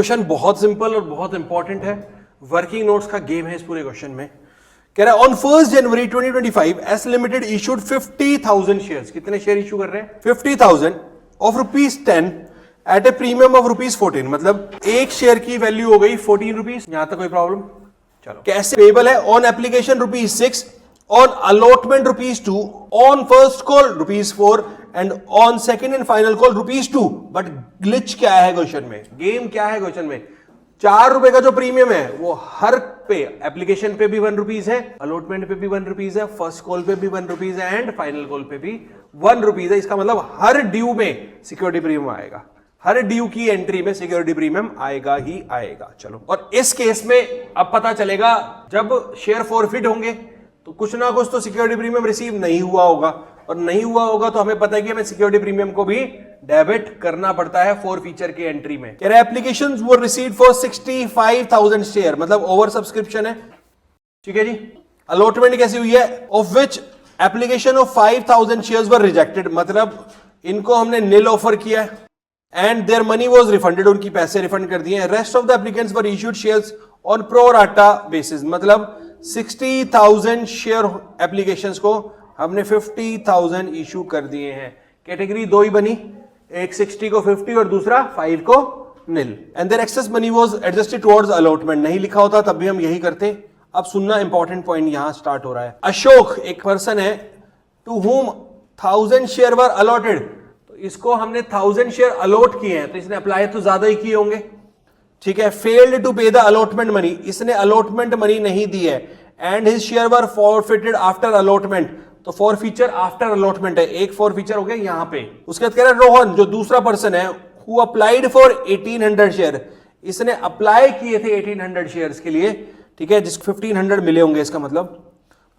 Question बहुत simple और बहुत इंपॉर्टेंट है, वर्किंग नोट्स का गेम है इस पूरे क्वेश्चन में। कह रहा है on 1 January 2025 S limited issued 50,000 shares. कितने शेयर इशू कर रहे हैं? 50,000 of ₹10 at a premium of ₹14। मतलब एक शेयर की वैल्यू हो गई 14 रुपीज। यहां तक कोई प्रॉब्लम? चलो, कैसे पेबल है? On application ₹6, on allotment ₹2, on first call ₹4 and on second and final call ₹2। But glitch क्या है क्वेश्चन में? गेम क्या है क्वेश्चन में? ₹4 का जो प्रीमियम है वो हर पे, एप्लीकेशन पे भी ₹1 है, अलॉटमेंट पे भी ₹1 है, फर्स्ट कॉल पे भी ₹1 है एंड फाइनल कॉल पे भी ₹1 है। इसका मतलब हर ड्यू में सिक्योरिटी प्रीमियम आएगा, हर ड्यू की एंट्री में सिक्योरिटी प्रीमियम आएगा ही आएगा। चलो, और इस केस में अब पता चलेगा जब शेयर फॉरफिट होंगे तो कुछ ना कुछ तो सिक्योरिटी प्रीमियम रिसीव नहीं हुआ होगा, और नहीं हुआ होगा तो हमें पता है कि हमें सिक्योरिटी प्रीमियम को भी डेबिट करना पड़ता है फॉर फीचर के एंट्री में। कह रहे applications were received for 65,000 share, मतलब ओवर सब्सक्रिप्शन है। ठीक है जी। अलॉटमेंट कैसी हुई है? Of which application of 5,000 shares were rejected, मतलब इनको हमने नील ऑफर किया है and their money was refunded, उनकी पैसे रिफंड कर दिए। Rest of the applicants were issued shares on pro rata basis, मतलब 60,000 शेयर एप्लीकेशंस को हमने 50,000 इशू कर दिए हैं। कैटेगरी दो ही बनी, एक 60 को 50 और दूसरा 5 को nil. And their excess money was adjusted towards allotment. नहीं लिखा होता तब भी हम यही करते। अब सुनना, इंपॉर्टेंट पॉइंट यहां स्टार्ट हो रहा है। अशोक एक पर्सन है to whom 1000 share were allotted, तो इसको हमने 1000 शेयर अलॉट किए हैं, तो इसने अप्लाई तो ज्यादा ही किए होंगे। ठीक है। फेल्ड टू पे द अलॉटमेंट मनी, इसने अलॉटमेंट मनी नहीं दी है and his share were forfeited after allotment, तो फॉर फीचर आफ्टर अलॉटमेंट है, एक फॉर फीचर हो गया यहां पे। उसके बाद कह रहा है रोहन जो दूसरा पर्सन है हु अप्लाइड फॉर 1800 शेयर, इसने अप्लाई किए थे 1800 शेयर्स के लिए। ठीक है, जिसको 1500 मिले होंगे इसका मतलब,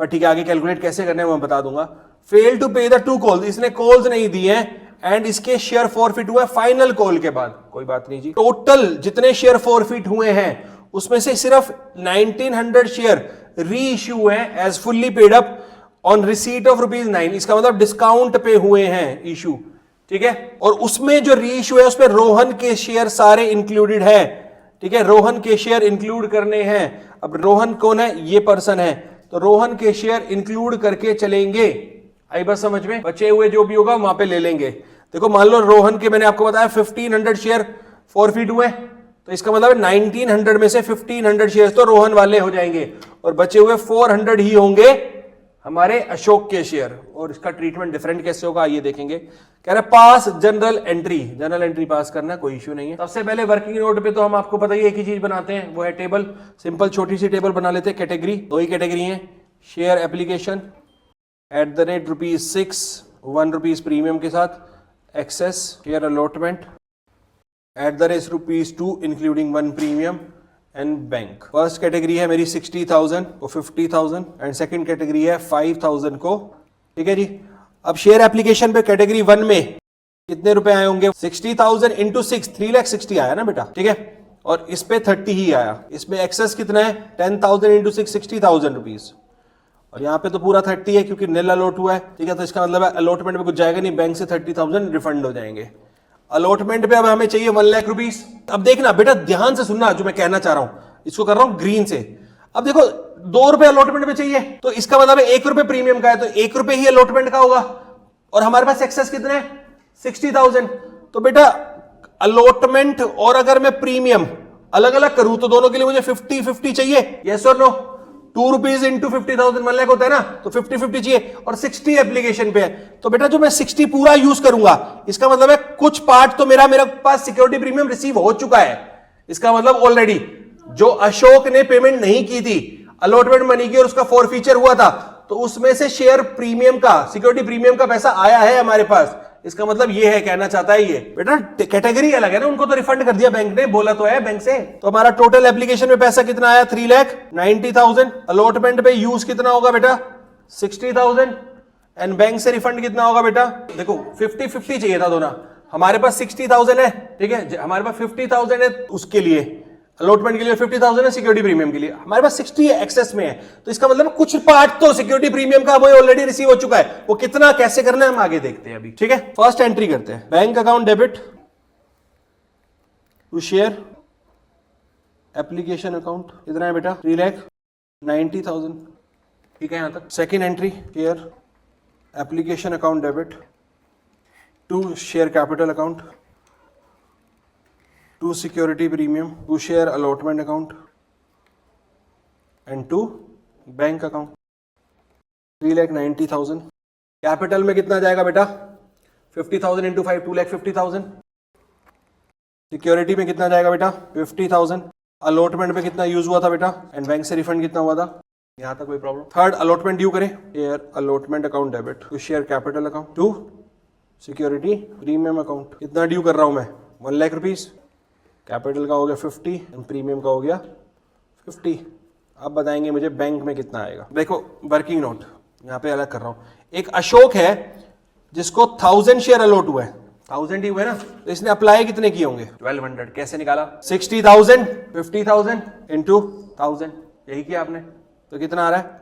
पर ठीक है आगे कैलकुलेट कैसे करने मैं बता दूंगा। फेल टू पे द 2 कॉल्स, इसने कॉल्स नहीं दिए हैं एंड इसके शेयर फॉरफिट हुआ फाइनल कॉल के बाद। कोई बात नहीं जी। टोटल जितने शेयर फॉरफिट हुए हैं उसमें से सिर्फ 1900 शेयर री इश्यू है as fully paid up on receipt of ₹9, इसका मतलब डिस्काउंट पे हुए हैं इशू। ठीक है, और उसमें जो री इशू है उसमें रोहन के शेयर सारे इंक्लूडेड है। ठीक है, रोहन के शेयर इंक्लूड करने हैं। अब रोहन कौन है? ये पर्सन है, तो रोहन के शेयर इंक्लूड करके चलेंगे। आई बस समझ में? बचे हुए जो भी होगा वहां पे ले लेंगे। देखो मान लो रोहन के मैंने आपको बताया 1500 शेयर फॉरफिट हुए, तो इसका मतलब 1900 में से 1500 शेयर तो रोहन वाले हो जाएंगे और बचे हुए 400 ही होंगे हमारे अशोक के शेयर। और इसका ट्रीटमेंट डिफरेंट कैसे होगा ये देखेंगे। कह रहे pass general entry, general entry pass करना कोई इश्यू नहीं है। सबसे पहले वर्किंग नोट पे तो हम आपको पता ही एक ही चीज बनाते हैं, वो है टेबल। सिंपल छोटी सी टेबल बना लेते हैं। कैटेगरी दो ही कैटेगरी है, शेयर एप्लीकेशन @6 ₹1 प्रीमियम के साथ, access share allotment @2 including 1 premium and bank. First category है मेरी 60,000 को 50,000 एंड सेकंड कैटेगरी है 5,000 को। ठीक है जी। अब शेयर एप्लीकेशन पे कैटेगरी 1 में कितने रुपए आए होंगे? 60,000 इंटू 6 3,60,000 आया ना बेटा। ठीक है, और इस पे 30 ही आया। इसमें एक्सेस कितना है? 10,000 इंटू 6 60,000 रुपीज, और यहाँ पे तो पूरा 30 है क्योंकि नील अलॉट हुआ है। ठीक है, तो इसका मतलब है अलॉटमेंट में कुछ जाएगा नहीं, बैंक से 30,000 रिफंड हो जाएंगे। अलॉटमेंट पे अब हमें चाहिए 1 लाख रुपीस। अब देखना बेटा, ध्यान से सुनना जो मैं कहना चाह रहा हूं, इसको कर रहा हूं ग्रीन से। अब देखो ₹2 अलॉटमेंट पे चाहिए, तो इसका मतलब है ₹1 प्रीमियम का है, तो ₹1 ही अलॉटमेंट का होगा, और हमारे पास एक्सेस कितना है? 60,000। तो बेटा अलॉटमेंट और अगर मैं प्रीमियम अलग अलग करूं तो दोनों के लिए मुझे 50-50 चाहिए। यस और नो? ₹2 इंटू 50,000 1 लाख होता है ना, तो 50-50 चाहिए, और 60 एप्लीकेशन पे है। तो बेटा जो मैं 60 पूरा यूज करूंगा, इसका मतलब है कुछ पार्ट तो मेरे पास सिक्योरिटी प्रीमियम रिसीव हो चुका है। इसका मतलब ऑलरेडी जो अशोक ने पेमेंट नहीं की थी अलॉटमेंट मनी की और उसका फॉर फीचर हुआ था, तो उसमें से शेयर प्रीमियम का, सिक्योरिटी प्रीमियम का पैसा आया है हमारे पास। इसका मतलब ये है, कहना चाहता है ये बेटा कैटेगरी अलग है ना, उनको तो रिफंड कर दिया बैंक ने, बोला तो है बैंक से। तो हमारा टोटल एप्लीकेशन में पैसा कितना आया? 3,90,000। अलॉटमेंट पे यूज कितना होगा बेटा? 60,000 एंड बैंक से रिफंड कितना होगा बेटा? देखो 50-50 चाहिए था दोनों, हमारे पास 60,000 है। ठीक है, हमारे पास 50,000 है उसके लिए, अलॉटमेंट के लिए 50,000 है, सिक्योरिटी प्रीमियम के लिए हमारे पास 60 एक्सेस में है। तो इसका मतलब कुछ पार्ट तो सिक्योरिटी प्रीमियम का हमें ऑलरेडी रिसीव हो चुका है, वो कितना कैसे करना है हम आगे देखते हैं अभी। ठीक है, फर्स्ट एंट्री करते हैं। Bank account debit to share application account कितना है बेटा 3,90,000, ठीक है यहां तक। Second entry share application account debit to share capital account to security premium to share allotment account and to bank account 3,90,000। Capital में कितना जाएगा बेटा 50,000 इंटू 5 2,50,000। सिक्योरिटी में कितना जाएगा बेटा 50,000। अलॉटमेंट पे कितना यूज हुआ था बेटा एंड बैंक से रिफंड कितना हुआ था, यहां तक कोई प्रॉब्लम। थर्ड अलॉटमेंट ड्यू करें share allotment account debit to share capital account to security premium account. कितना ड्यू कर रहा हूं मैं 1 लाख रुपीज, कैपिटल का हो गया 50 एंड प्रीमियम का हो गया 50। अब बताएंगे मुझे बैंक में कितना आएगा। देखो वर्किंग नोट यहाँ पे अलग कर रहा हूं। एक अशोक है जिसको 1000 शेयर अलॉट हुए हैं, 1000 ही हुए ना, तो इसने अप्लाई कितने किए होंगे 1200। कैसे निकाला 60,000 50,000 इंटू 1000, यही किया आपने, तो कितना आ रहा है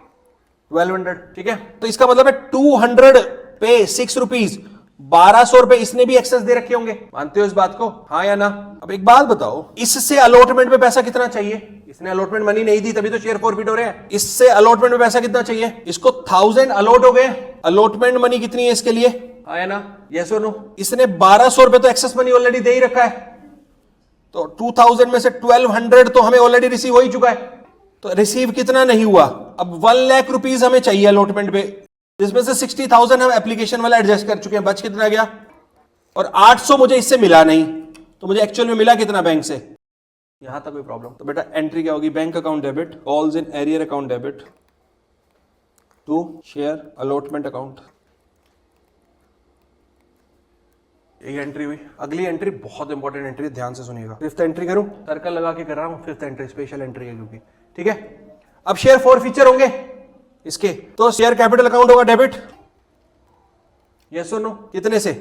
1200, ठीक है। तो इसका मतलब है 200 पे 6 रुपीज 1200 रुपए इसने भी एक्सेस दे रखे होंगे, मानते हो इस बात को, हाँ या ना। अब एक बात बताओ, इससे अलॉटमेंट पे पैसा कितना चाहिए, इसने अलॉटमेंट मनी नहीं दी तभी तो शेयर फॉरफिट हो रहे हैं। इससे अलॉटमेंट पे पैसा कितना चाहिए, इसको 1000 अलॉट हो गए, अलॉटमेंट मनी कितनी है इसके लिए, हाँ या ना, यस और नो। इसने 1200 रुपए तो एक्सेस मनी ऑलरेडी दे ही रखा है, तो 2000 में से 1200 तो हमें ऑलरेडी रिसीव हो ही चुका है, तो रिसीव कितना नहीं हुआ। अब 1 लाख रुपीज हमें चाहिए अलॉटमेंट पे, जिसमें से 60,000 हम एप्लीकेशन वाला एडजस्ट कर चुके हैं, बच कितना गया, और 800 मुझे इससे मिला नहीं, तो मुझे एक्चुअल में मिला कितना बैंक से, यहां तक कोई प्रॉब्लम। तो बेटा एंट्री क्या होगी, bank account debit calls in arrear account debit to share allotment account, यही एंट्री हुई। अगली एंट्री बहुत इंपॉर्टेंट एंट्री है, ध्यान से सुनिएगा। फिफ्थ एंट्री करूं, सर्कल लगा के कर रहा हूं, फिफ्थ एंट्री स्पेशल एंट्री है क्योंकि, ठीक है। अब शेयर फॉर फीचर होंगे इसके, तो शेयर कैपिटल अकाउंट होगा डेबिट, यस और नो, कितने से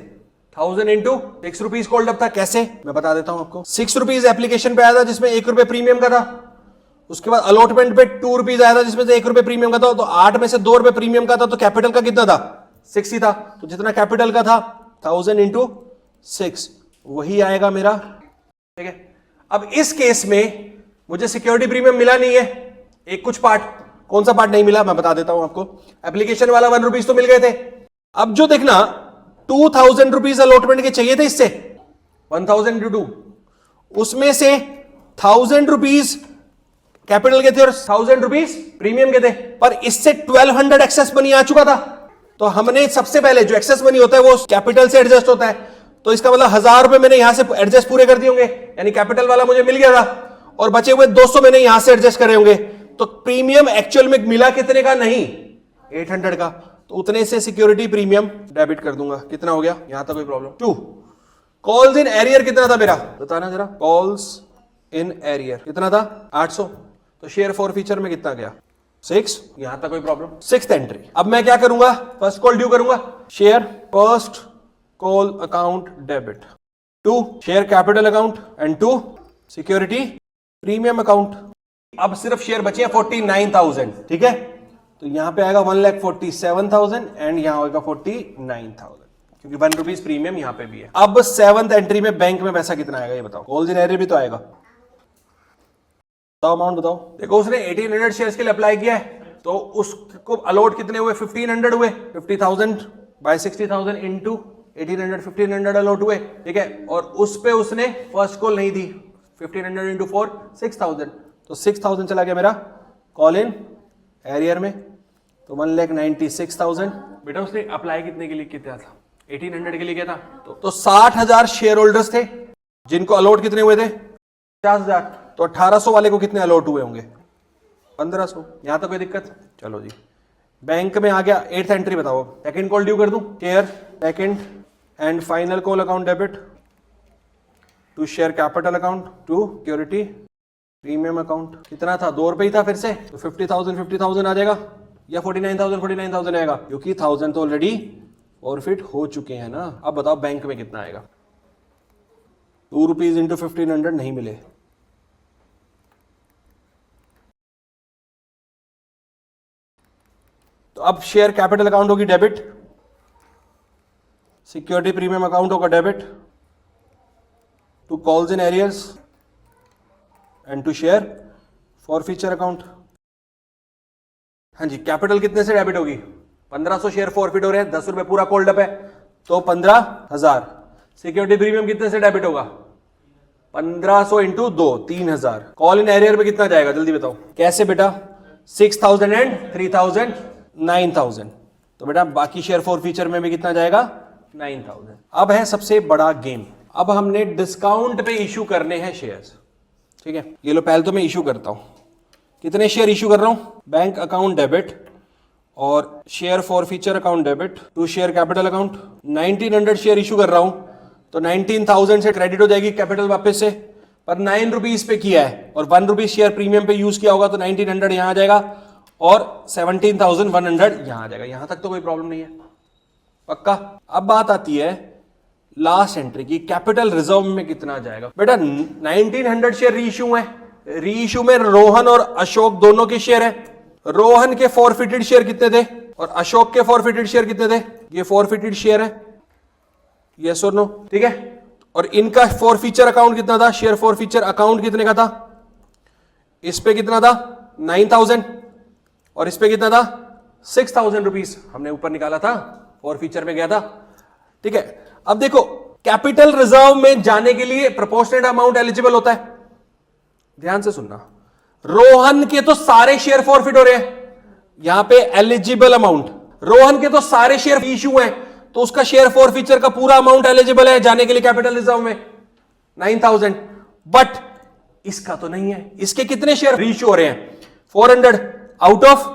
1000 इंटू 6 रुपीज कॉल्ड अप था, कैसे मैं बता देता हूं आपको। 6 रुपीज एप्लीकेशन पे आया था जिसमें 1 रुपए प्रीमियम का था, उसके बाद अलॉटमेंट पे 2 रुपीज आया था जिसमें से 1 रुपए प्रीमियम का था, तो 8 में से 2 रुपए प्रीमियम का था, तो कैपिटल का कितना था 6 ही था, तो जितना कैपिटल का था 1000 इंटू 6 वही आएगा मेरा, ठीक है। अब इस केस में मुझे सिक्योरिटी प्रीमियम मिला नहीं है, एक कुछ पार्ट, कौन सा पार्ट नहीं मिला मैं बता देता हूं आपको। एप्लीकेशन वाला 1 रुपीज तो मिल गए थे, अब जो देखना 2000 रुपीज अलॉटमेंट के चाहिए थे, इससे 1000 इंटू 2, उसमें से 1000 रुपीज कैपिटल के थे और 1000 रुपीज प्रीमियम के थे, पर इससे 1200 एक्सेस मनी आ चुका था, तो हमने सबसे पहले जो एक्सेस मनी होता है वो कैपिटल से एडजस्ट होता है, तो इसका मतलब 1000 रुपए मैंने यहां से एडजस्ट पूरे कर दिए होंगे, यानी कैपिटल वाला मुझे मिल गया था, और बचे हुए 200 मैंने यहां से एडजस्ट करे होंगे, तो प्रीमियम एक्चुअल में मिला कितने का, नहीं 800 का, तो उतने से सिक्योरिटी प्रीमियम डेबिट कर दूंगा। कितना हो गया, यहां तक कोई प्रॉब्लम। 2 कॉल्स इन एरियर कितना था मेरा, बताना जरा, कॉल्स इन एरियर कितना था 800, तो शेयर फॉर फीचर में कितना गया 6, यहां तक कोई प्रॉब्लम। 6th एंट्री, अब मैं क्या करूंगा, फर्स्ट कॉल ड्यू करूंगा, share first call account debit to share capital account and to security premium account. अब सिर्फ शेयर बचे हैं 49,000, ठीक है, तो यहां पे आएगा 1,47,000 एंड यहां होगा 49,000, क्योंकि 1 रुपीज प्रीमियम यहां पे भी है। अब 7th एंट्री में बैंक में पैसा कितना आएगा ये बताओ, कॉल्स इन एरियर भी तो आएगा, बताओ अमाउंट बताओ। देखो उसने 1800 शेयर्स के लिए अप्लाई किया है, तो उसको अलॉट कितने हुए 1500 हुए, 50,000 बाय 60,000 इंटू 1800 1500 अलॉट हुए, ठीक है, और उस पे उसने फर्स्ट कॉल नहीं दी, 1500 इंटू 4 6000, तो 6000 चला गया मेरा कॉल इन एरियर में, तो 1,96,000। बेटा उसने अप्लाई कितने के लिए किया था, 1800 के लिए किया था, तो 60,000 शेयर होल्डर्स थे जिनको अलॉट कितने हुए थे 50,000, तो 1800 वाले को कितने अलॉट हुए होंगे 1500, यहां तक कोई दिक्कत। चलो जी बैंक में आ गया। 8th एंट्री बताओ, सेकंड कॉल ड्यू कर दूं, share second and final call account debit to share capital account to security premium account. कितना था 2 रुपए ही था, फिर से तो 50,000 आ जाएगा या 49,000 आएगा, क्योंकि 1000 तो ऑलरेडी फॉरफिट हो चुके हैं ना। अब बताओ बैंक में कितना आएगा, 2 रुपीज इंटू 1500 नहीं मिले, तो अब शेयर कैपिटल अकाउंट होगी डेबिट, सिक्योरिटी प्रीमियम अकाउंट होगा debit to calls in arrears and to share forfeiture account. हाँ जी, कैपिटल कितने से डेबिट होगी? 1500 शेयर फॉरफिट हो रहे हैं, 10 रुपए पूरा कोल्ड अप है तो 15,000। सिक्योरिटी प्रीमियम कितने से डेबिट होगा? 1500 इंटू 2, 3000। कॉल इन एरियर पे कितना जाएगा जल्दी बताओ? कैसे बेटा? 6000 एंड 3000, 9000। तो बेटा बाकी शेयर फॉरफीचर में भी कितना जाएगा? 9000। अब है सबसे बड़ा गेम। अब हमने डिस्काउंट पे इशू करने हैं शेयर्स, ठीक है? ये लो, पहले तो मैं इशू करता हूं। कितने शेयर इशू कर रहा हूं? बैंक अकाउंट डेबिट और share forfeiture account debit to share capital account. 1900 share issue कर रहा हूं तो 19,000 से क्रेडिट हो जाएगी कैपिटल वापस से, पर 9 रुपीज पे किया है और 1 रुपीज शेयर प्रीमियम पे यूज किया होगा तो 1900 यहां आ जाएगा और 17,100 यहां आ जाएगा। यहां तक तो कोई प्रॉब्लम नहीं है, पक्का? अब बात आती है लास्ट एंट्री की, कैपिटल रिजर्व में कितना जाएगा? बेटा 1900 शेयर रीइश्यू है, रीइश्यू में रोहन और अशोक दोनों के शेयर है। रोहन के फॉरफिटेड शेयर कितने थे और अशोक के फॉरफिटेड शेयर कितने थे? ये फॉरफिटेड शेयर है, यस और नो, ठीक है? और इनका फॉरफीचर अकाउंट कितना था? शेयर फॉरफीचर अकाउंट कितने का था? इस पे कितना था? 9000 और इस पे कितना था? 6000 रुपीज हमने ऊपर निकाला था, फॉरफीचर में गया था, ठीक है? अब देखो, कैपिटल रिजर्व में जाने के लिए प्रोपोर्शनेट अमाउंट एलिजिबल होता है। ध्यान से सुनना, रोहन के तो सारे शेयर फॉरफिट हो रहे हैं, यहां पे एलिजिबल अमाउंट, रोहन के तो सारे शेयर इश्यू हैं तो उसका शेयर फॉरफीचर का पूरा अमाउंट एलिजिबल है जाने के लिए कैपिटल रिजर्व में 9000। बट इसका तो नहीं है, इसके कितने शेयर इश्यू हो रहे हैं? 400 आउट ऑफ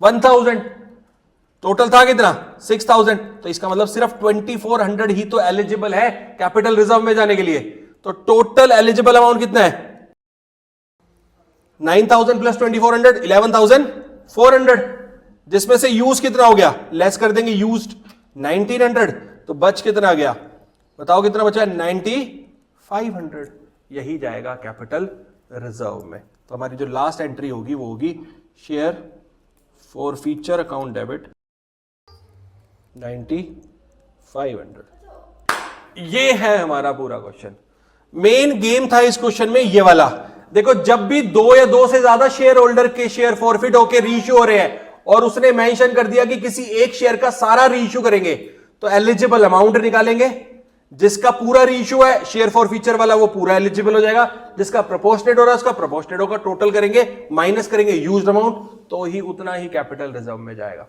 1000, टोटल था कितना? 6000। तो इसका मतलब सिर्फ 2400 ही तो एलिजिबल है कैपिटल रिजर्व में जाने के लिए। तो टोटल एलिजिबल अमाउंट कितना है? 9000 प्लस 2400, 11,400, जिसमें से यूज कितना हो गया? लेस कर देंगे यूज्ड 1900, तो बच कितना गया? बताओ कितना बचा? 9500। यही जाएगा कैपिटल रिजर्व में। तो हमारी जो लास्ट एंट्री होगी वो होगी शेयर फॉरफीचर अकाउंट डेबिट 9500। ये है हमारा पूरा क्वेश्चन। मेन गेम था इस क्वेश्चन में ये वाला। देखो, जब भी 2 या 2 से ज्यादा शेयर होल्डर के शेयर फॉरफिट होकर रीइश्यू हो रहे हैं और उसने मेंशन कर दिया कि किसी एक शेयर का सारा रीइश्यू करेंगे, तो एलिजिबल अमाउंट निकालेंगे। जिसका पूरा रीइश्यू है शेयर फॉरफीचर वाला, वो पूरा एलिजिबल हो जाएगा। जिसका प्रोपोर्शनेट हो रहा है उसका प्रोपोर्शनेट होगा, टोटल करेंगे, माइनस करेंगे यूज्ड अमाउंट, तो ही उतना ही कैपिटल रिजर्व में जाएगा।